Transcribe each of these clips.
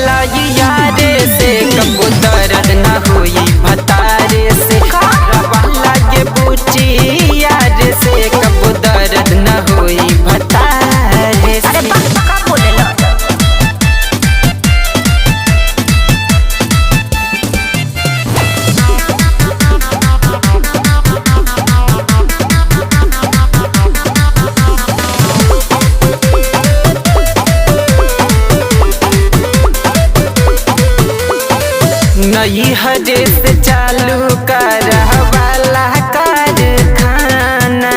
करला यारे से कबो दर्द न होई भतारे से वाला के पूछी यार से कबो दर्द न होई भतारे से। नई हरे से चालू कर वाला कारखाना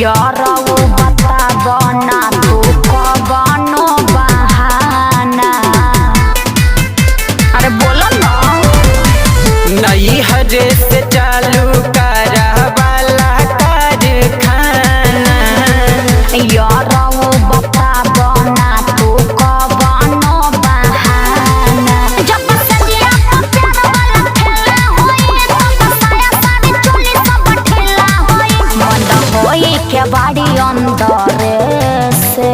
यार वो बता बना तू कबानो बहाना। अरे बोलो ना। नई हरे से चालू कर वाला कारखाना यार वो बता बना तू कबानो बहाना। जब सजिया को प्यार वाला खेला होई तब साया साड़ी चोली सब ठेला होई मन होई के बाड़ी अंदर से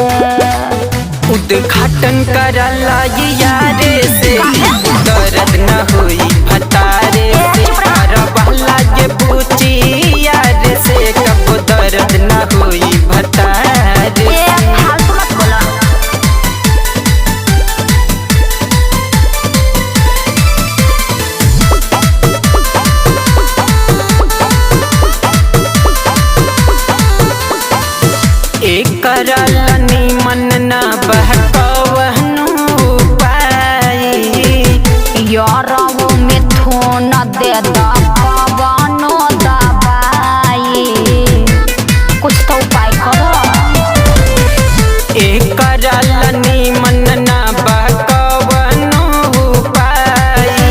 उद्घाटन करला यारे से दर्द न होई भतारे से वाला के पूछी यार से कबो दर्द न होई भतारे से। फालतू मत बोलो। एक करला मन न बहकवनु पाई यार वो मिथुन दे दबानो दबाई कुछ तो उपाय करो। एक करला मन न बहकवनु पाई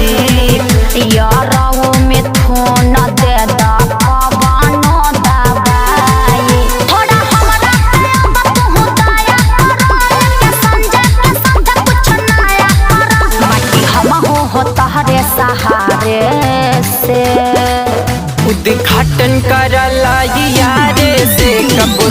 यार वो मिथुन दे दबानो दबाई थोड़ा हमरा पे तू दया करो के समझे कुछ नया करो बाकी हम हो तहरे सहारे से उद्घाटन करला यारे से कबो